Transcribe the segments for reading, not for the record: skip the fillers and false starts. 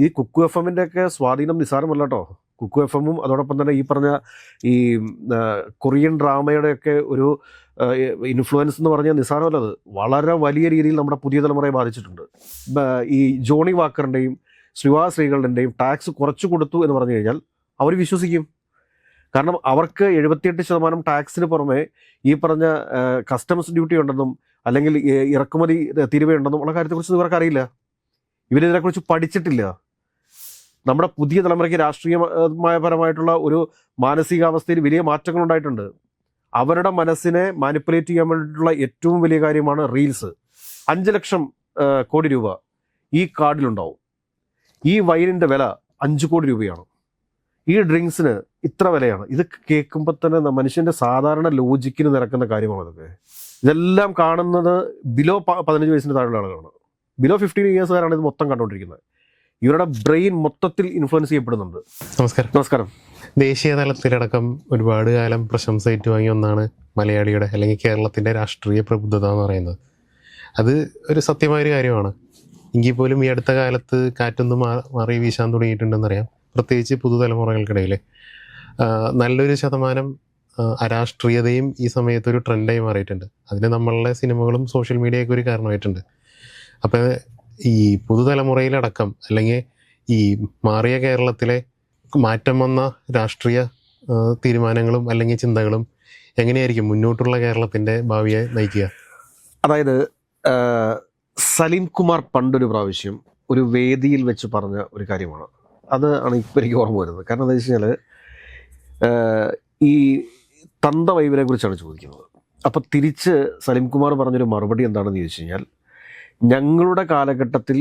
ഈ കുക്കു എഫ് എമ്മിൻ്റെ ഒക്കെ സ്വാധീനം നിസ്സാരമല്ല കേട്ടോ. കുക്കു എഫ് എമ്മും അതോടൊപ്പം തന്നെ ഈ പറഞ്ഞ ഈ കൊറിയൻ ഡ്രാമയുടെയൊക്കെ ഒരു ഇൻഫ്ലുവൻസ് എന്ന് പറഞ്ഞാൽ നിസ്സാരമല്ല. അത് വളരെ വലിയ രീതിയിൽ നമ്മുടെ പുതിയ തലമുറയെ ബാധിച്ചിട്ടുണ്ട്. ഈ ജോണി വാക്കറിൻ്റെയും ശ്രീവാസ് ശ്രീകളുടെയും ടാക്സ് കുറച്ചു കൊടുത്തു എന്ന് പറഞ്ഞു കഴിഞ്ഞാൽ അവർ വിശ്വസിക്കും. കാരണം അവർക്ക് 78% ടാക്സിന് പുറമെ ഈ പറഞ്ഞ കസ്റ്റംസ് ഡ്യൂട്ടി ഉണ്ടെന്നും അല്ലെങ്കിൽ ഇറക്കുമതി തീരുവയുണ്ടെന്നും ഉള്ള കാര്യത്തെക്കുറിച്ച് ഇവർക്ക് അറിയില്ല. ഇവരിതിനെക്കുറിച്ച് പഠിച്ചിട്ടില്ല. നമ്മുടെ പുതിയ തലമുറയ്ക്ക് രാഷ്ട്രീയപരമായിട്ടുള്ള ഒരു മാനസികാവസ്ഥയിൽ വലിയ മാറ്റങ്ങൾ ഉണ്ടായിട്ടുണ്ട്. അവരുടെ മനസ്സിനെ മാനിപ്പുലേറ്റ് ചെയ്യാൻ വേണ്ടിയിട്ടുള്ള ഏറ്റവും വലിയ കാര്യമാണ് റീൽസ്. 5 ലക്ഷം കോടി രൂപ ഈ കാർഡിലുണ്ടാവും. ഈ വൈനിൻ്റെ വില 5 കോടി രൂപയാണ്. ഈ ഡ്രിങ്ക്സിന് ഇത്ര വിലയാണ്. ഇത് കേൾക്കുമ്പോൾ തന്നെ മനുഷ്യൻ്റെ സാധാരണ ലോജിക്കിന് നിരക്കുന്ന കാര്യമാണ് ഇതൊക്കെ. ഇതെല്ലാം കാണുന്നത് ബിലോ 15 വയസ്സിന് താഴെയുള്ള ആളുകളാണ്. ബിലോ 15 ഇയേഴ്സുകാരാണ് ഇത് മൊത്തം കണ്ടുകൊണ്ടിരിക്കുന്നത്. ഇവരുടെ ബ്രെയിൻ മൊത്തത്തിൽ ഇൻഫ്ലുവൻസ് ചെയ്യപ്പെടുന്നുണ്ട്. നമസ്കാരം. ദേശീയ തലത്തിലടക്കം ഒരുപാട് കാലം പ്രശംസ ഏറ്റുവാങ്ങിയ ഒന്നാണ് മലയാളിയുടെ അല്ലെങ്കിൽ കേരളത്തിൻ്റെ രാഷ്ട്രീയ പ്രബുദ്ധത എന്ന് പറയുന്നത്. അത് ഒരു സത്യമായൊരു കാര്യമാണ്. എങ്കിൽ പോലും ഈ അടുത്ത കാലത്ത് കാറ്റൊന്ന് മാറി വീശാൻ തുടങ്ങിയിട്ടുണ്ടെന്നറിയാം. പ്രത്യേകിച്ച് പുതുതലമുറകൾക്കിടയിൽ നല്ലൊരു ശതമാനം അരാഷ്ട്രീയതയും ഈ സമയത്തൊരു ട്രെൻഡായി മാറിയിട്ടുണ്ട്. അതിന് നമ്മളുടെ സിനിമകളും സോഷ്യൽ മീഡിയയൊക്കെ ഒരു കാരണമായിട്ടുണ്ട്. അപ്പോൾ ഈ പുതുതലമുറയിലടക്കം അല്ലെങ്കിൽ ഈ മാറിയ കേരളത്തിലെ മാറ്റം വന്ന രാഷ്ട്രീയ തീരുമാനങ്ങളും അല്ലെങ്കിൽ ചിന്തകളും എങ്ങനെയായിരിക്കും മുന്നോട്ടുള്ള കേരളത്തിൻ്റെ ഭാവിയെ നയിക്കുക? അതായത് സലീം കുമാർ പണ്ടൊരു പ്രാവശ്യം ഒരു വേദിയിൽ വെച്ച് പറഞ്ഞ ഒരു കാര്യമാണ്. അത് ആണ് ഇപ്പോൾ എനിക്ക് ഓർമ്മ വരുന്നത്. കാരണം എന്താ വെച്ച് കഴിഞ്ഞാൽ ഈ തന്തവൈബിനെ കുറിച്ചാണ് ചോദിക്കുന്നത്. അപ്പോൾ തിരിച്ച് സലീം കുമാർ പറഞ്ഞൊരു മറുപടി എന്താണെന്ന് ചോദിച്ചു കഴിഞ്ഞാൽ, ഞങ്ങളുടെ കാലഘട്ടത്തിൽ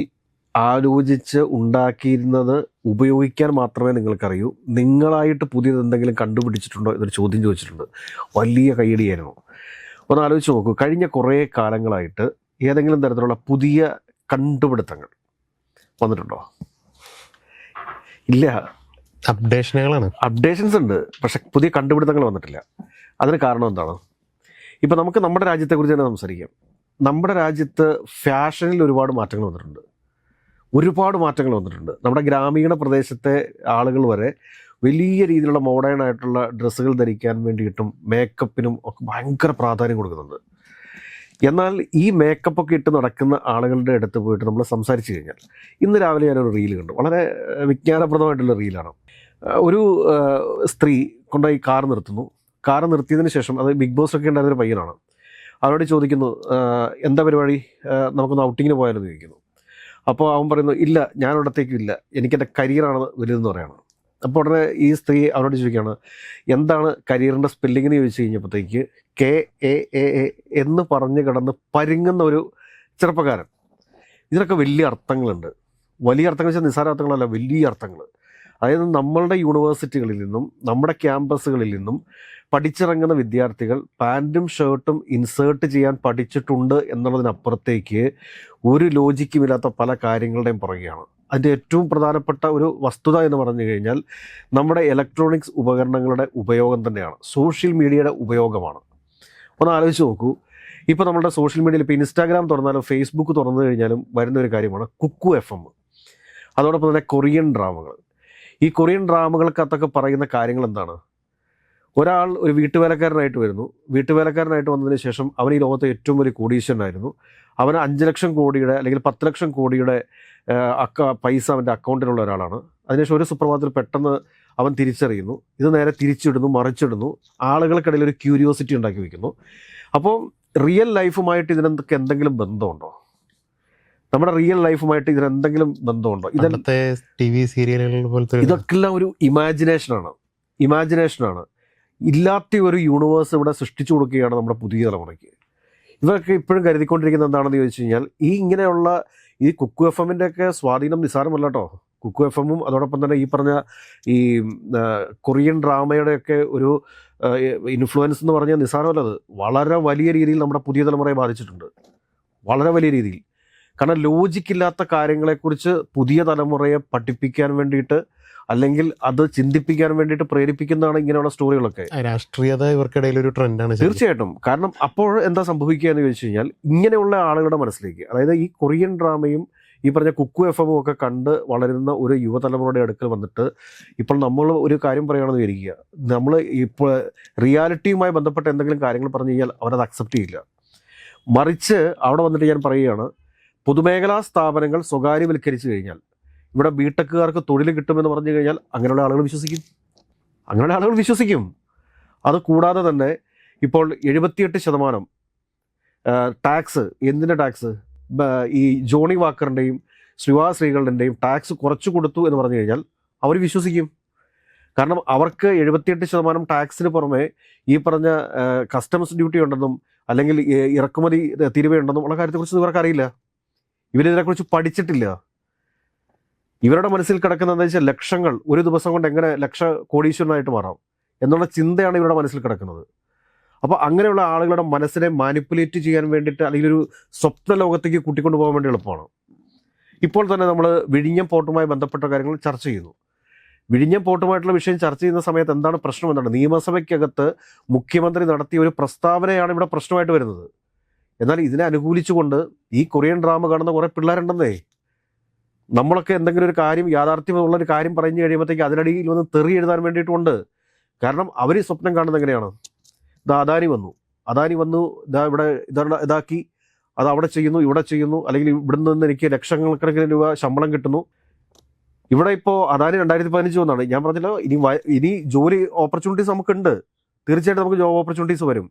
ആലോചിച്ച് ഉണ്ടാക്കിയിരുന്നത് ഉപയോഗിക്കാൻ മാത്രമേ നിങ്ങൾക്കറിയൂ, നിങ്ങളായിട്ട് പുതിയത് എന്തെങ്കിലും കണ്ടുപിടിച്ചിട്ടുണ്ടോ എന്നൊരു ചോദ്യം ചോദിച്ചിട്ടുണ്ട്. വലിയ കയ്യടിയായിരുന്നു. ഒന്ന് ആലോചിച്ച് നോക്കൂ, കഴിഞ്ഞ കുറേ കാലങ്ങളായിട്ട് ഏതെങ്കിലും തരത്തിലുള്ള പുതിയ കണ്ടുപിടുത്തങ്ങൾ വന്നിട്ടുണ്ടോ? ഇല്ല. അപ്ഡേഷൻസ് ഉണ്ട്, പക്ഷെ പുതിയ കണ്ടുപിടുത്തങ്ങൾ വന്നിട്ടില്ല. അതിന് കാരണം എന്താണ്? ഇപ്പം നമുക്ക് നമ്മുടെ രാജ്യത്തെക്കുറിച്ച് തന്നെ സംസാരിക്കാം. നമ്മുടെ രാജ്യത്ത് ഫാഷനിൽ ഒരുപാട് മാറ്റങ്ങൾ വന്നിട്ടുണ്ട്. നമ്മുടെ ഗ്രാമീണ പ്രദേശത്തെ ആളുകൾ വരെ വലിയ രീതിയിലുള്ള മോഡേൺ ആയിട്ടുള്ള ഡ്രസ്സുകൾ ധരിക്കാൻ വേണ്ടിയിട്ടും മേക്കപ്പിനും ഒക്കെ ഭയങ്കര പ്രാധാന്യം കൊടുക്കുന്നുണ്ട്. എന്നാൽ ഈ മേക്കപ്പൊക്കെ ഇട്ട് നടക്കുന്ന ആളുകളുടെ അടുത്ത് പോയിട്ട് നമ്മൾ സംസാരിച്ച് കഴിഞ്ഞാൽ, ഇന്ന് രാവിലെ ഞാനൊരു റീൽ കണ്ടു. വളരെ വിജ്ഞാനപ്രദമായിട്ടുള്ള റീലാണ്. ഒരു സ്ത്രീ കൊണ്ടുപോയി കാർ നിർത്തുന്നു. കാർ നിർത്തിയതിന് ശേഷം, അത് ബിഗ് ബോസൊക്കെ ഉണ്ടായിരുന്നൊരു പയ്യനാണ്, അവരോട് ചോദിക്കുന്നു, എന്താ പരിപാടി, നമുക്കൊന്ന് ഔട്ടിങ്ങിന് പോയാലെന്ന് ചോദിക്കുന്നു. അപ്പോൾ അവൻ പറയുന്നു, ഇല്ല, ഞാനവിടത്തേക്കും ഇല്ല, എനിക്കെൻ്റെ കരിയറാണ് വലുതെന്ന് പറയാണ്. അപ്പോൾ ഉടനെ ഈ സ്ത്രീ അവരോട് ചോദിക്കുകയാണ്, എന്താണ് കരിയറിൻ്റെ സ്പെല്ലിംഗ് ചോദിച്ചു കഴിഞ്ഞപ്പോഴത്തേക്ക് KAAA എന്ന് പറഞ്ഞ് കിടന്ന് പരുങ്ങുന്ന ഒരു ചെറുപ്പക്കാരൻ. ഇതിനൊക്കെ വലിയ അർത്ഥങ്ങളുണ്ട്. വലിയ അർത്ഥങ്ങൾ വെച്ചാൽ നിസ്സാര അർത്ഥങ്ങളല്ല, വലിയ അർത്ഥങ്ങൾ. അതായത് നമ്മളുടെ യൂണിവേഴ്സിറ്റികളിൽ നിന്നും നമ്മുടെ ക്യാമ്പസുകളിൽ നിന്നും പഠിച്ചിറങ്ങുന്ന വിദ്യാർത്ഥികൾ പാൻറ്റും ഷർട്ടും ഇൻസേർട്ട് ചെയ്യാൻ പഠിച്ചിട്ടുണ്ട് എന്നുള്ളതിനപ്പുറത്തേക്ക് ഒരു ലോജിക്കുമില്ലാത്ത പല കാര്യങ്ങളുടെയും പുറകെയാണ്. അതിൻ്റെ ഏറ്റവും പ്രധാനപ്പെട്ട ഒരു വസ്തുത എന്ന് പറഞ്ഞു കഴിഞ്ഞാൽ നമ്മുടെ ഇലക്ട്രോണിക്സ് ഉപകരണങ്ങളുടെ ഉപയോഗം തന്നെയാണ്, സോഷ്യൽ മീഡിയയുടെ ഉപയോഗമാണ്. ഒന്ന് ആലോചിച്ച് നോക്കൂ, ഇപ്പോൾ നമ്മുടെ സോഷ്യൽ മീഡിയയിൽ ഇപ്പോൾ ഇൻസ്റ്റാഗ്രാം തുറന്നാലും ഫേസ്ബുക്ക് തുറന്നു കഴിഞ്ഞാലും വരുന്ന ഒരു കാര്യമാണ് കുക്കു FM. അതോടൊപ്പം തന്നെ കൊറിയൻ ഡ്രാമകൾ. ഈ കൊറിയൻ ഡ്രാമകൾക്കകത്തൊക്കെ പറയുന്ന കാര്യങ്ങൾ എന്താണ്? ഒരാൾ ഒരു വീട്ടുവേലക്കാരനായിട്ട് വരുന്നു. വീട്ടുവേലക്കാരനായിട്ട് വന്നതിന് ശേഷം അവൻ ഈ ലോകത്തെ ഏറ്റവും വലിയ കോടീശ്വരനായിരുന്നു. അവന് 5 ലക്ഷം കോടിയുടെ അല്ലെങ്കിൽ 10 ലക്ഷം കോടിയുടെ പൈസ അവൻ്റെ അക്കൗണ്ടിലുള്ള ഒരാളാണ്. അതിനുശേഷം ഒരു സുപ്രഭാതത്തിൽ പെട്ടെന്ന് അവൻ തിരിച്ചറിയുന്നു, ഇത് നേരെ തിരിച്ചിടുന്നു, മറിച്ചിടുന്നു, ആളുകൾക്കിടയിൽ ഒരു ക്യൂരിയോസിറ്റി ഉണ്ടാക്കി വയ്ക്കുന്നു. അപ്പോൾ റിയൽ ലൈഫുമായിട്ട് ഇതിനെന്തൊക്കെ എന്തെങ്കിലും ബന്ധമുണ്ടോ? നമ്മുടെ റിയൽ ലൈഫുമായിട്ട് ഇതിനെന്തെങ്കിലും ബന്ധമുണ്ടോ? ഇതൊക്കെ TV സീരിയലുകൾ പോലത്തെ ഇതൊക്കെല്ലാം ഒരു ഇമാജിനേഷനാണ്. ഇല്ലാത്ത ഒരു യൂണിവേഴ്സ് ഇവിടെ സൃഷ്ടിച്ചു കൊടുക്കുകയാണ് നമ്മുടെ പുതിയ തലമുറയ്ക്ക്. ഇവരൊക്കെ ഇപ്പോഴും കരുതിക്കൊണ്ടിരിക്കുന്നത് എന്താണെന്ന് ചോദിച്ചു കഴിഞ്ഞാൽ, ഈ ഇങ്ങനെയുള്ള ഈ കുക്കു FM-ൻ്റെ ഒക്കെ സ്വാധീനം നിസ്സാരമല്ല കേട്ടോ. കുക്കു FM-ഉം അതോടൊപ്പം തന്നെ ഈ പറഞ്ഞ ഈ കൊറിയൻ ഡ്രാമയുടെയൊക്കെ ഒരു ഇൻഫ്ലുവൻസ് എന്ന് പറഞ്ഞാൽ നിസ്സാരമല്ല. അത് വളരെ വലിയ രീതിയിൽ നമ്മുടെ പുതിയ തലമുറയെ ബാധിച്ചിട്ടുണ്ട്, വളരെ വലിയ രീതിയിൽ. കാരണം ലോജിക്കില്ലാത്ത കാര്യങ്ങളെക്കുറിച്ച് പുതിയ തലമുറയെ പഠിപ്പിക്കാൻ വേണ്ടിയിട്ട് അല്ലെങ്കിൽ അത് ചിന്തിപ്പിക്കാൻ വേണ്ടിയിട്ട് പ്രേരിപ്പിക്കുന്നതാണ് ഇങ്ങനെയുള്ള സ്റ്റോറികളൊക്കെ. രാഷ്ട്രീയത ഇവർക്കിടയിൽ ഒരു ട്രെൻഡാണ് തീർച്ചയായിട്ടും. കാരണം അപ്പോൾ എന്താ സംഭവിക്കുക എന്ന് ചോദിച്ചു കഴിഞ്ഞാൽ, ഇങ്ങനെയുള്ള ആളുകളുടെ മനസ്സിലേക്ക്, അതായത് ഈ കൊറിയൻ ഡ്രാമയും ഈ പറഞ്ഞ കുക്കു FM ഒക്കെ കണ്ട് വളരുന്ന ഒരു യുവതലമുറയുടെ അടുക്കൽ വന്നിട്ട് ഇപ്പോൾ നമ്മൾ ഒരു കാര്യം പറയുകയാണെന്ന് വിചാരിക്കുക, നമ്മൾ ഇപ്പോൾ റിയാലിറ്റിയുമായി ബന്ധപ്പെട്ട എന്തെങ്കിലും കാര്യങ്ങൾ പറഞ്ഞു കഴിഞ്ഞാൽ അവരത് അക്സെപ്റ്റ് ചെയ്യില്ല. മറിച്ച് അവിടെ വന്നിട്ട് ഞാൻ പറയുകയാണ്, പൊതുമേഖലാ സ്ഥാപനങ്ങൾ സ്വകാര്യവൽക്കരിച്ചു കഴിഞ്ഞാൽ ഇവിടെ ബിടെക്കുകാർക്ക് തൊഴിൽ കിട്ടുമെന്ന് പറഞ്ഞു കഴിഞ്ഞാൽ അങ്ങനെയുള്ള ആളുകൾ വിശ്വസിക്കും. അത് കൂടാതെ തന്നെ ഇപ്പോൾ 78% ടാക്സ്, എന്തിൻ്റെ ടാക്സ്, ഈ ജോണി വാക്കറിൻ്റെയും ശ്രീകളുടെയും ടാക്സ് കുറച്ചു കൊടുത്തു എന്ന് പറഞ്ഞു കഴിഞ്ഞാൽ അവർ വിശ്വസിക്കും. കാരണം അവർക്ക് 78% ടാക്സിന് പുറമെ ഈ പറഞ്ഞ കസ്റ്റംസ് ഡ്യൂട്ടി ഉണ്ടെന്നും അല്ലെങ്കിൽ ഇറക്കുമതി തിരിവുണ്ടെന്നും ഉള്ള കാര്യത്തെക്കുറിച്ച് ഇവർക്ക് അറിയില്ല. ഇവരിതിനെക്കുറിച്ച് പഠിച്ചിട്ടില്ല. ഇവരുടെ മനസ്സിൽ കിടക്കുന്നത് എന്താ വെച്ചാൽ ലക്ഷങ്ങൾ ഒരു ദിവസം കൊണ്ട് എങ്ങനെ കോടീശ്വരനായിട്ട് മാറാം എന്നുള്ള ചിന്തയാണ് ഇവരുടെ മനസ്സിൽ കിടക്കുന്നത്. അപ്പോൾ അങ്ങനെയുള്ള ആളുകളുടെ മനസ്സിനെ മാനിപ്പുലേറ്റ് ചെയ്യാൻ വേണ്ടിയിട്ട് അല്ലെങ്കിൽ ഒരു സ്വപ്ന ലോകത്തേക്ക് കൂട്ടിക്കൊണ്ടു പോകാൻ വേണ്ടി എളുപ്പമാണ്. ഇപ്പോൾ തന്നെ നമ്മൾ വിഴിഞ്ഞം പോർട്ടുമായി ബന്ധപ്പെട്ട കാര്യങ്ങൾ ചർച്ച ചെയ്യുന്നു. വിഴിഞ്ഞം പോർട്ടുമായിട്ടുള്ള വിഷയം ചർച്ച ചെയ്യുന്ന സമയത്ത് എന്താണ് പ്രശ്നം എന്നാണ്, നിയമസഭയ്ക്കകത്ത് മുഖ്യമന്ത്രി നടത്തിയ ഒരു പ്രസ്താവനയാണ് ഇവിടെ പ്രശ്നമായിട്ട് വരുന്നത്. എന്നാൽ ഇതിനെ അനുകൂലിച്ചുകൊണ്ട് ഈ കൊറിയൻ ഡ്രാമ കാണുന്ന കുറേ പിള്ളേരുണ്ടെന്നേ. നമ്മളൊക്കെ എന്തെങ്കിലും ഒരു കാര്യം യാഥാർത്ഥ്യമുള്ള ഒരു കാര്യം പറഞ്ഞു കഴിയുമ്പോഴത്തേക്ക് അതിനടിയിൽ വന്ന് തെറി എഴുതാൻ വേണ്ടിയിട്ടുണ്ട്. കാരണം അവർ സ്വപ്നം കാണുന്നത് എങ്ങനെയാണ്, അദാനി വന്നു ഇവിടെ ഇതാക്കി, അത് അവിടെ ചെയ്യുന്നു ഇവിടെ ചെയ്യുന്നു, അല്ലെങ്കിൽ ഇവിടുന്ന് നിന്ന് എനിക്ക് ലക്ഷക്കണക്കിന് രൂപ ശമ്പളം കിട്ടുന്നു. ഇവിടെ ഇപ്പോൾ അദാനി 2015 വന്നാണ്, ഞാൻ പറഞ്ഞല്ലോ ഇനി ജോലി ഓപ്പർച്യൂണിറ്റീസ് നമുക്കുണ്ട്, തീർച്ചയായിട്ടും നമുക്ക് ജോബ് ഓപ്പർച്യൂണിറ്റീസ് വരും.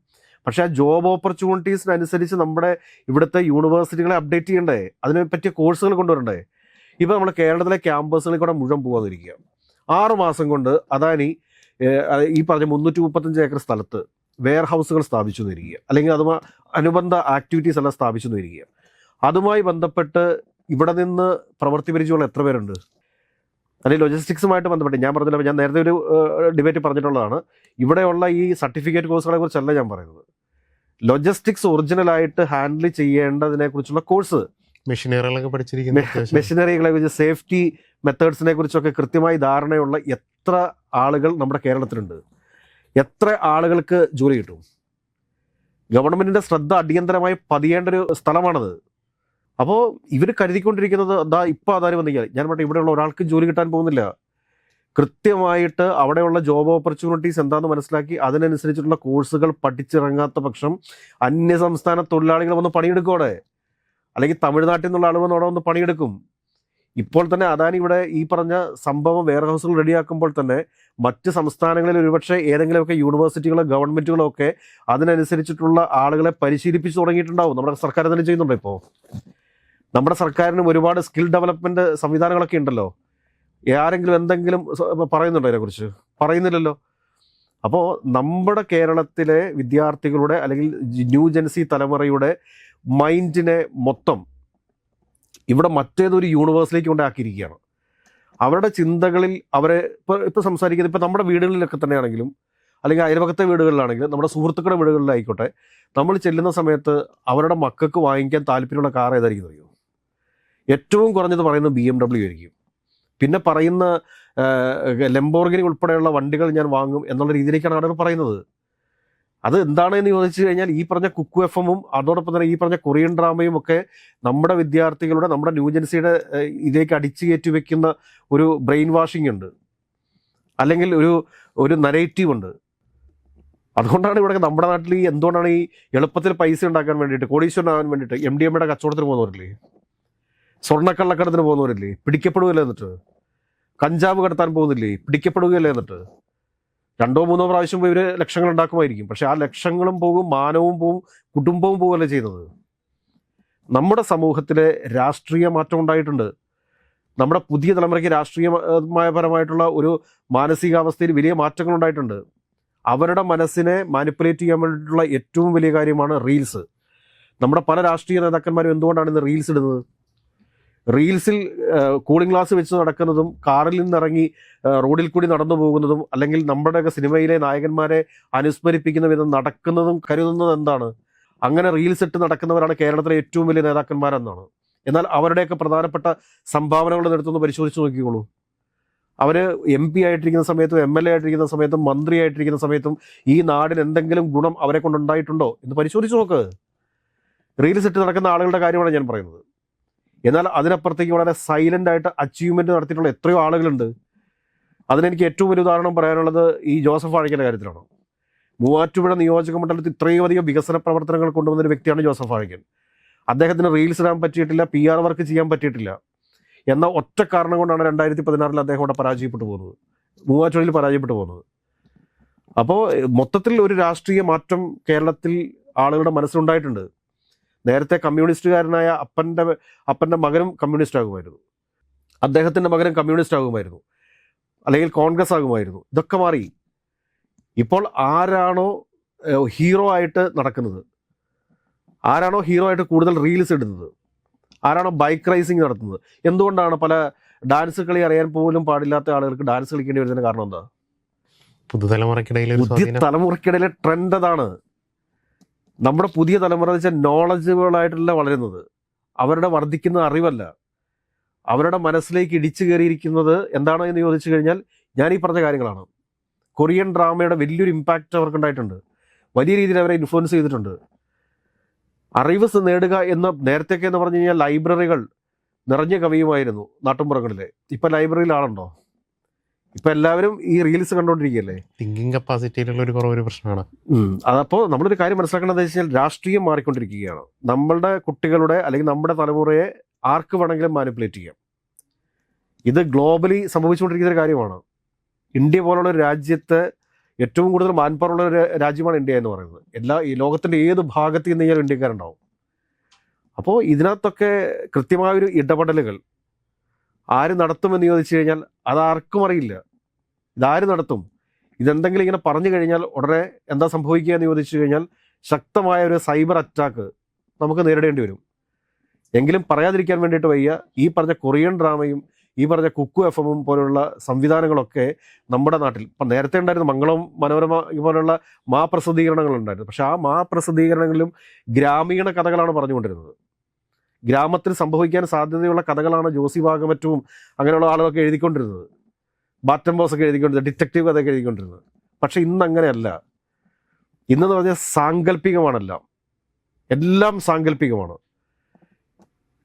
പക്ഷേ ആ ജോബ് ഓപ്പർച്യൂണിറ്റീസിനനുസരിച്ച് നമ്മുടെ ഇവിടുത്തെ യൂണിവേഴ്സിറ്റികളെ അപ്ഡേറ്റ് ചെയ്യണ്ടേ, അതിനെ പറ്റിയ കോഴ്സുകൾ കൊണ്ടുവരണ്ടേ. ഇപ്പോൾ നമ്മൾ കേരളത്തിലെ ക്യാമ്പസുകളിൽ കൂടെ മുഴുവൻ പോകാതിരിക്കുക. 6 മാസം കൊണ്ട് അദാനി ഈ പറഞ്ഞ 335 ഏക്കർ സ്ഥലത്ത് വെയർ ഹൗസുകൾ സ്ഥാപിച്ചു എന്നിരിക്കുക, അല്ലെങ്കിൽ അതുമായി അനുബന്ധ ആക്ടിവിറ്റീസ് എല്ലാം സ്ഥാപിച്ചു എന്നിരിക്കുക. അതുമായി ബന്ധപ്പെട്ട് ഇവിടെ നിന്ന് പ്രവൃത്തി പരിചയമുള്ള എത്ര പേരുണ്ട്? അല്ലെങ്കിൽ ലോജിസ്റ്റിക്സുമായിട്ട് ബന്ധപ്പെട്ട് ഞാൻ പറഞ്ഞില്ല, ഞാൻ നേരത്തെ ഒരു ഡിബേറ്റ് പറഞ്ഞിട്ടുള്ളതാണ്, ഇവിടെയുള്ള ഈ സർട്ടിഫിക്കറ്റ് കോഴ്സുകളെ കുറിച്ചല്ല ഞാൻ പറയുന്നത്. ലോജിസ്റ്റിക്സ് ഒറിജിനലായിട്ട് ഹാൻഡിൽ ചെയ്യേണ്ടതിനെ കുറിച്ചുള്ള കോഴ്സ്, മെഷീനറികളെ കുറിച്ച്, സേഫ്റ്റി മെത്തേഡ്സിനെ കുറിച്ചൊക്കെ കൃത്യമായി ധാരണയുള്ള എത്ര ആളുകൾ നമ്മുടെ കേരളത്തിലുണ്ട്? എത്ര ആളുകൾക്ക് ജോലി കിട്ടും? ഗവൺമെന്റിന്റെ ശ്രദ്ധ അടിയന്തരമായി പതിയേണ്ട ഒരു സ്ഥലമാണത്. അപ്പോൾ ഇവർ കരുതിക്കൊണ്ടിരിക്കുന്നത് ഇപ്പോൾ അദാനി വന്നിരിക്കുക, ഞാൻ പറഞ്ഞ ഇവിടെയുള്ള ഒരാൾക്കും ജോലി കിട്ടാൻ പോകുന്നില്ല. കൃത്യമായിട്ട് അവിടെയുള്ള ജോബ് ഓപ്പർച്യൂണിറ്റീസ് എന്താണെന്ന് മനസ്സിലാക്കി അതിനനുസരിച്ചിട്ടുള്ള കോഴ്സുകൾ പഠിച്ചിറങ്ങാത്ത പക്ഷം അന്യ സംസ്ഥാന തൊഴിലാളികൾ വന്ന് പണിയെടുക്കോടെ, അല്ലെങ്കിൽ തമിഴ്നാട്ടിൽ നിന്നുള്ള ആളുകൾ അവിടെ വന്ന് പണിയെടുക്കും. ഇപ്പോൾ തന്നെ അദാനി ഇവിടെ ഈ പറഞ്ഞ സംഭവം വെയർ ഹൗസുകൾ റെഡിയാക്കുമ്പോൾ തന്നെ മറ്റ് സംസ്ഥാനങ്ങളിൽ ഒരുപക്ഷെ ഏതെങ്കിലുമൊക്കെ യൂണിവേഴ്സിറ്റികളോ ഗവൺമെൻറ്റുകളോ ഒക്കെ അതിനനുസരിച്ചിട്ടുള്ള ആളുകളെ പരിശീലിപ്പിച്ച് തുടങ്ങിയിട്ടുണ്ടാവും. നമ്മുടെ സർക്കാർ തന്നെ ചെയ്യുന്നുണ്ട്. ഇപ്പോൾ നമ്മുടെ സർക്കാരിനും ഒരുപാട് സ്കിൽ ഡെവലപ്മെൻറ്റ് സംവിധാനങ്ങളൊക്കെ ഉണ്ടല്ലോ. ആരെങ്കിലും എന്തെങ്കിലും പറയുന്നുണ്ടോ അതിനെക്കുറിച്ച്? പറയുന്നില്ലല്ലോ. അപ്പോൾ നമ്മുടെ കേരളത്തിലെ വിദ്യാർത്ഥികളുടെ അല്ലെങ്കിൽ ന്യൂ ജെൻസി തലമുറയുടെ മൈൻഡിനെ മൊത്തം ഇവിടെ മറ്റേതൊരു യൂണിവേഴ്സിലേക്ക് കൊണ്ടാക്കിയിരിക്കുകയാണ്. അവരുടെ ചിന്തകളിൽ അവരെ ഇപ്പോൾ സംസാരിക്കുന്നത്, ഇപ്പോൾ നമ്മുടെ വീടുകളിലൊക്കെ തന്നെയാണെങ്കിലും അല്ലെങ്കിൽ അയൽപക്കത്തെ വീടുകളിലാണെങ്കിലും നമ്മുടെ സുഹൃത്തുക്കളുടെ വീടുകളിലായിക്കോട്ടെ, നമ്മൾ ചെല്ലുന്ന സമയത്ത് അവരുടെ മക്കൾക്ക് വാങ്ങിക്കാൻ താല്പര്യമുള്ള കാർ ഏതായിരിക്കും അറിയോ? ഏറ്റവും കുറഞ്ഞത് പറയുന്നത് BMW ആയിരിക്കും. പിന്നെ പറയുന്ന ലംബോർഗിനി ഉൾപ്പെടെയുള്ള വണ്ടികൾ ഞാൻ വാങ്ങും എന്നുള്ള രീതിയിലേക്കാണ് ആളുകൾ പറയുന്നത്. അത് എന്താണെന്ന് ചോദിച്ചു കഴിഞ്ഞാൽ ഈ പറഞ്ഞ കുക്കു FM-ഉം അതോടൊപ്പം തന്നെ ഈ പറഞ്ഞ കൊറിയൻ ഡ്രാമയും ഒക്കെ നമ്മുടെ വിദ്യാർത്ഥികളുടെ, നമ്മുടെ ന്യൂജൻസിയുടെ ഇതിലേക്ക് അടിച്ചു കയറ്റി വെക്കുന്ന ഒരു ബ്രെയിൻ വാഷിംഗ് ഉണ്ട്, അല്ലെങ്കിൽ ഒരു നരേറ്റീവ് ഉണ്ട്. അതുകൊണ്ടാണ് ഇവിടെ നമ്മുടെ നാട്ടിൽ എന്തുകൊണ്ടാണ് ഈ എളുപ്പത്തിൽ പൈസ ഉണ്ടാക്കാൻ വേണ്ടിയിട്ട്, കോടീശ്വരനാകാൻ വേണ്ടിയിട്ട് MDMA കച്ചവടത്തിന് പോകുന്നവരില്ലേ, സ്വർണ്ണക്കള്ളക്കടത്തിന് പോകുന്നവരില്ലേ, പിടിക്കപ്പെടുകയല്ലേ? എന്നിട്ട് കഞ്ചാവ് കടത്താൻ പോകുന്നില്ലേ, പിടിക്കപ്പെടുകയല്ലേ? എന്നിട്ട് 2-3 പ്രാവശ്യം പോയി ഇവർ ലക്ഷങ്ങൾ ഉണ്ടാക്കുമായിരിക്കും. പക്ഷെ ആ ലക്ഷങ്ങളും പോകും, മാനവും പോവും, കുടുംബവും പോവുകയല്ലേ ചെയ്യുന്നത്. നമ്മുടെ സമൂഹത്തിലെ രാഷ്ട്രീയ മാറ്റം ഉണ്ടായിട്ടുണ്ട്. നമ്മുടെ പുതിയ തലമുറയ്ക്ക് രാഷ്ട്രീയപരമായിട്ടുള്ള ഒരു മാനസികാവസ്ഥയിൽ വലിയ മാറ്റങ്ങൾ ഉണ്ടായിട്ടുണ്ട്. അവരുടെ മനസ്സിനെ മാനിപ്പുലേറ്റ് ചെയ്യാൻ വേണ്ടിയിട്ടുള്ള ഏറ്റവും വലിയ കാര്യമാണ് റീൽസ്. നമ്മുടെ പല രാഷ്ട്രീയ നേതാക്കന്മാരും എന്തുകൊണ്ടാണ് ഇന്ന് റീൽസ് ഇടുന്നത്? റീൽസിൽ കൂളിംഗ് ഗ്ലാസ് വെച്ച് നടക്കുന്നതും കാറിൽ നിന്നിറങ്ങി റോഡിൽ കൂടി നടന്നു പോകുന്നതും അല്ലെങ്കിൽ നമ്മുടെയൊക്കെ സിനിമയിലെ നായകന്മാരെ അനുസ്മരിപ്പിക്കുന്ന വിധം നടക്കുന്നതും കരുതുന്നത് എന്താണ്? അങ്ങനെ റീൽസ് ഇട്ട് നടക്കുന്നവരാണ് കേരളത്തിലെ ഏറ്റവും വലിയ നേതാക്കന്മാരെന്നാണ്. എന്നാൽ അവരുടെയൊക്കെ പ്രധാനപ്പെട്ട സംഭാവനകൾ എടുത്തൊന്ന് പരിശോധിച്ച് നോക്കിക്കോളൂ. അവർ MP ആയിട്ടിരിക്കുന്ന സമയത്തും MLA ആയിട്ടിരിക്കുന്ന സമയത്തും മന്ത്രി ആയിട്ടിരിക്കുന്ന സമയത്തും ഈ നാടിന് എന്തെങ്കിലും ഗുണം അവരെ കൊണ്ടുണ്ടായിട്ടുണ്ടോ എന്ന് പരിശോധിച്ച് നോക്ക്. റീൽസ് ഇട്ട് നടക്കുന്ന ആളുകളുടെ കാര്യമാണ് ഞാൻ പറയുന്നത്. എന്നാൽ അതിനപ്പുറത്തേക്ക് വളരെ സൈലൻ്റ് ആയിട്ട് അച്ചീവ്മെൻറ്റ് നടത്തിയിട്ടുള്ള എത്രയോ ആളുകളുണ്ട്. അതിനെനിക്ക് ഏറ്റവും വലിയ ഉദാഹരണം പറയാനുള്ളത് ഈ ജോസഫ് വാഴയ്ക്കൻ്റെ കാര്യത്തിലാണ്. മൂവാറ്റുപുഴ നിയോജക മണ്ഡലത്തിൽ ഇത്രയും അധികം വികസന പ്രവർത്തനങ്ങൾ കൊണ്ടുവന്നൊരു വ്യക്തിയാണ് ജോസഫ് വാഴയ്ക്കൻ. അദ്ദേഹത്തിന് റീൽസ് ഇടാൻ പറ്റിയിട്ടില്ല, PR വർക്ക് ചെയ്യാൻ പറ്റിയിട്ടില്ല എന്ന ഒറ്റ കാരണം കൊണ്ടാണ് 2016 അദ്ദേഹം അവിടെ പരാജയപ്പെട്ടു പോകുന്നത്, മൂവാറ്റുപുഴയിൽ പരാജയപ്പെട്ടു പോകുന്നത്. അപ്പോൾ മൊത്തത്തിൽ ഒരു രാഷ്ട്രീയ മാറ്റം കേരളത്തിൽ ആളുകളുടെ മനസ്സിലുണ്ടായിട്ടുണ്ട്. നേരത്തെ കമ്മ്യൂണിസ്റ്റുകാരനായ അപ്പൻ്റെ മകനും കമ്മ്യൂണിസ്റ്റ് ആകുമായിരുന്നു, അദ്ദേഹത്തിൻ്റെ മകനും കമ്മ്യൂണിസ്റ്റ് ആകുമായിരുന്നു, അല്ലെങ്കിൽ കോൺഗ്രസ് ആകുമായിരുന്നു. ഇതൊക്കെ മാറി. ഇപ്പോൾ ആരാണോ ഹീറോ ആയിട്ട് നടക്കുന്നത്, ആരാണോ ഹീറോ ആയിട്ട് കൂടുതൽ റീൽസ് ഇടുന്നത്, ആരാണോ ബൈക്ക് റൈസിങ് നടത്തുന്നത്, എന്തുകൊണ്ടാണ് പല ഡാൻസ് കളി അറിയാൻ പോലും പാടില്ലാത്ത ആളുകൾക്ക് ഡാൻസ് കളിക്കേണ്ടി വരുന്നതിന് കാരണം എന്താ? പുതിയ തലമുറയ്ക്കിടയിലെ ട്രെൻഡ് അതാണ്. നമ്മുടെ പുതിയ തലമുറ എന്ന് വെച്ചാൽ നോളജബിൾ ആയിട്ടല്ല വളരുന്നത്, അവരുടെ വർദ്ധിക്കുന്ന അറിവല്ല, അവരുടെ മനസ്സിലേക്ക് ഇടിച്ചു കയറിയിരിക്കുന്നത് എന്താണോ എന്ന് ചോദിച്ചു കഴിഞ്ഞാൽ ഞാൻ ഈ പറഞ്ഞ കാര്യങ്ങളാണ്. കൊറിയൻ ഡ്രാമയുടെ വലിയൊരു ഇമ്പാക്റ്റ് അവർക്കുണ്ടായിട്ടുണ്ട്, വലിയ രീതിയിൽ അവരെ ഇൻഫ്ലുവൻസ് ചെയ്തിട്ടുണ്ട്. അറിവ് നേടുക എന്ന നേരത്തെയൊക്കെ എന്ന് പറഞ്ഞു കഴിഞ്ഞാൽ ലൈബ്രറികൾ നിറഞ്ഞ കവിയുമായിരുന്നു നാട്ടുമ്പുറങ്ങളിലെ. ഇപ്പം ലൈബ്രറിയിൽ ആളുണ്ടോ? ഇപ്പം എല്ലാവരും ഈ റീൽസ് കണ്ടുകൊണ്ടിരിക്കുകയല്ലേ. തിങ്കിങ് കപ്പാസിറ്റിയിലുള്ള ഒരു കുറവൊരു പ്രശ്നമാണ്. അതപ്പോൾ നമ്മളൊരു കാര്യം മനസ്സിലാക്കേണ്ടത് വെച്ച് കഴിഞ്ഞാൽ രാഷ്ട്രീയം മാറിക്കൊണ്ടിരിക്കുകയാണ്. നമ്മളുടെ കുട്ടികളുടെ അല്ലെങ്കിൽ നമ്മുടെ തലമുറയെ ആർക്ക് വേണമെങ്കിലും മാനിപ്പുലേറ്റ് ചെയ്യാം. ഇത് ഗ്ലോബലി സംഭവിച്ചുകൊണ്ടിരിക്കുന്ന ഒരു കാര്യമാണ്. ഇന്ത്യ പോലുള്ള ഒരു രാജ്യത്ത് ഏറ്റവും കൂടുതൽ മാൻപവറുള്ള ഒരു രാജ്യമാണ് ഇന്ത്യ എന്ന് പറയുന്നത്. ഈ ലോകത്തിൻ്റെ ഏത് ഭാഗത്ത് നിന്ന് കഴിഞ്ഞാൽ ഇന്ത്യക്കാരുണ്ടാവും. അപ്പോൾ ഇതിനകത്തൊക്കെ കൃത്യമായൊരു ഇടപെടലുകൾ ആര് നടത്തുമെന്ന് ചോദിച്ചു കഴിഞ്ഞാൽ അതാർക്കും അറിയില്ല. ഇതാര് നടത്തും? ഇതെന്തെങ്കിലും ഇങ്ങനെ പറഞ്ഞു കഴിഞ്ഞാൽ ഉടനെ എന്താ സംഭവിക്കുക എന്ന് ചോദിച്ചു കഴിഞ്ഞാൽ ശക്തമായ ഒരു സൈബർ അറ്റാക്ക് നമുക്ക് നേരിടേണ്ടി വരും. എങ്കിലും പറയാതിരിക്കാൻ വേണ്ടിയിട്ട് വയ്യ, ഈ പറഞ്ഞ കൊറിയൻ ഡ്രാമയും ഈ പറഞ്ഞ കുക്കു FM പോലുള്ള സംവിധാനങ്ങളൊക്കെ നമ്മുടെ നാട്ടിൽ ഇപ്പം നേരത്തെ ഉണ്ടായിരുന്നു. മംഗളം മനോരമ പോലുള്ള പ്രസിദ്ധീകരണങ്ങളുണ്ടായിരുന്നു. പക്ഷെ ആ പ്രസിദ്ധീകരണങ്ങളിലും ഗ്രാമീണ കഥകളാണ് പറഞ്ഞുകൊണ്ടിരുന്നത്. ഗ്രാമത്തിൽ സംഭവിക്കാൻ സാധ്യതയുള്ള കഥകളാണ് ജോസി വാഗമറ്റവും അങ്ങനെയുള്ള ആളുകളൊക്കെ എഴുതിക്കൊണ്ടിരുന്നത്. ബാറ്റം ബോസൊക്കെ എഴുതിക്കൊണ്ടിരുന്നത്, ഡിറ്റക്റ്റീവ് കഥയൊക്കെ എഴുതിക്കൊണ്ടിരുന്നത്. പക്ഷെ ഇന്ന് അങ്ങനെയല്ല. ഇന്നെന്ന് പറഞ്ഞാൽ സാങ്കല്പികമാണെല്ലാം, എല്ലാം സാങ്കല്പികമാണ്.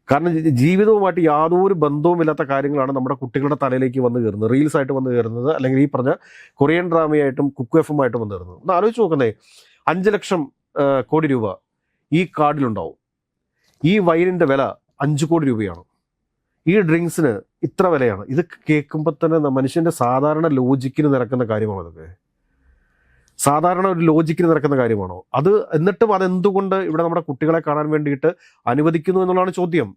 കാരണം ജീവിതവുമായിട്ട് യാതൊരു ബന്ധവുമില്ലാത്ത കാര്യങ്ങളാണ് നമ്മുടെ കുട്ടികളുടെ തലയിലേക്ക് വന്ന് കയറുന്നത്, റീൽസായിട്ട് വന്ന് കയറുന്നത്, അല്ലെങ്കിൽ ഈ പറഞ്ഞ കൊറിയൻ ഡ്രാമയായിട്ടും കുക്കു FM ആയിട്ടും വന്ന് കയറുന്നത്. ഒന്ന് ആലോചിച്ച് നോക്കുന്നേ, 5 ലക്ഷം കോടി രൂപ ഈ കാർഡിലുണ്ടാവും. ഈ വൈനിൻ്റെ വില 5 കോടി രൂപയാണ്. ഈ ഡ്രിങ്ക്സിന് ഇത്ര വിലയാണ്. ഇത് കേൾക്കുമ്പോൾ തന്നെ മനുഷ്യൻ്റെ സാധാരണ ലോജിക്കിന് നിരക്കുന്ന കാര്യമാണോ? അതൊക്കെ സാധാരണ ഒരു ലോജിക്കിന് നിരക്കുന്ന കാര്യമാണോ? എന്നിട്ടും അതെന്തുകൊണ്ട് ഇവിടെ നമ്മുടെ കുട്ടികളെ കാണാൻ വേണ്ടിയിട്ട് അനുവദിക്കുന്നു എന്നുള്ളതാണ് ചോദ്യം.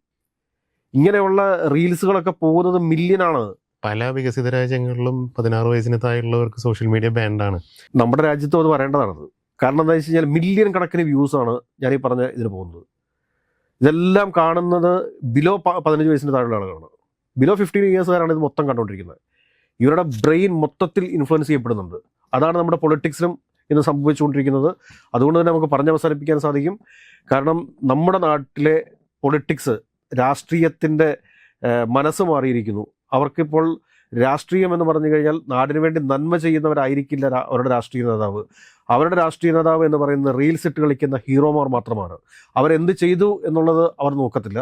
ഇങ്ങനെയുള്ള റീൽസുകളൊക്കെ പോകുന്നത് മില്യനാണ്. പല വികസിത രാജ്യങ്ങളിലും 16 വയസ്സിന് താഴെയുള്ളവർക്ക് സോഷ്യൽ മീഡിയ ബാൻഡാണ്. നമ്മുടെ രാജ്യത്തും അത് പറയേണ്ടതാണത്. കാരണം എന്താ വെച്ച് കഴിഞ്ഞാൽ മില്യൺ കണക്കിന് വ്യൂസാണ് ഞാൻ ഈ പറഞ്ഞ ഇതിന് പോകുന്നത്. ഇതെല്ലാം കാണുന്നത് ബിലോ 15 വയസ്സിന് താഴെയുള്ള ആളുകളാണ്. ബിലോ 15 ഇയേഴ്സുകാരാണ് ഇത് മൊത്തം കണ്ടുകൊണ്ടിരിക്കുന്നത്. ഇവരുടെ ബ്രെയിൻ മൊത്തത്തിൽ ഇൻഫ്ലുവൻസ് ചെയ്യപ്പെടുന്നുണ്ട്. അതാണ് നമ്മുടെ പൊളിറ്റിക്സിലും ഇന്ന് സംഭവിച്ചുകൊണ്ടിരിക്കുന്നത്. അതുകൊണ്ട് തന്നെ നമുക്ക് പറഞ്ഞവസാനിപ്പിക്കാൻ സാധിക്കും. കാരണം നമ്മുടെ നാട്ടിലെ പൊളിറ്റിക്സ്, രാഷ്ട്രീയത്തിൻ്റെ മനസ്സ് മാറിയിരിക്കുന്നു. അവർക്കിപ്പോൾ രാഷ്ട്രീയം എന്ന് പറഞ്ഞു കഴിഞ്ഞാൽ നാടിന് വേണ്ടി നന്മ ചെയ്യുന്നവരായിരിക്കില്ല അവരുടെ രാഷ്ട്രീയ നേതാവ്. അവരുടെ രാഷ്ട്രീയ നേതാവ് എന്ന് പറയുന്നത് റീൽസ് ഇട്ട് കളിക്കുന്ന ഹീറോമാർ മാത്രമാണ്. അവരെന്ത് ചെയ്തു എന്നുള്ളത് അവർ നോക്കത്തില്ല.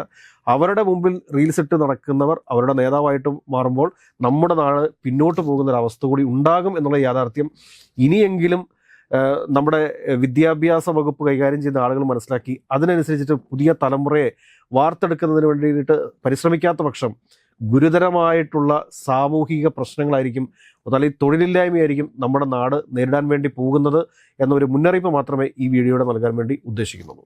അവരുടെ മുമ്പിൽ റീൽസ് ഇട്ട് നടക്കുന്നവർ അവരുടെ നേതാവായിട്ട് മാറുമ്പോൾ നമ്മുടെ നാട് പിന്നോട്ട് പോകുന്നൊരവസ്ഥ കൂടി ഉണ്ടാകും എന്നുള്ള യാഥാർത്ഥ്യം ഇനിയെങ്കിലും നമ്മുടെ വിദ്യാഭ്യാസ വകുപ്പ് കൈകാര്യം ചെയ്യുന്ന ആളുകൾ മനസ്സിലാക്കി അതിനനുസരിച്ചിട്ട് പുതിയ തലമുറയെ വാർത്തെടുക്കുന്നതിന് വേണ്ടിയിട്ട് പരിശ്രമിക്കാത്ത പക്ഷം ഗുരുതരമായിട്ടുള്ള സാമൂഹിക പ്രശ്നങ്ങളായിരിക്കും, അല്ലെങ്കിൽ തൊഴിലില്ലായ്മയായിരിക്കും നമ്മുടെ നാട് നേരിടാൻ വേണ്ടി പോകുന്നത് എന്നൊരു മുന്നറിയിപ്പ് മാത്രമേ ഈ വീഡിയോയുടെ നൽകാൻ വേണ്ടി ഉദ്ദേശിക്കുന്നുള്ളൂ.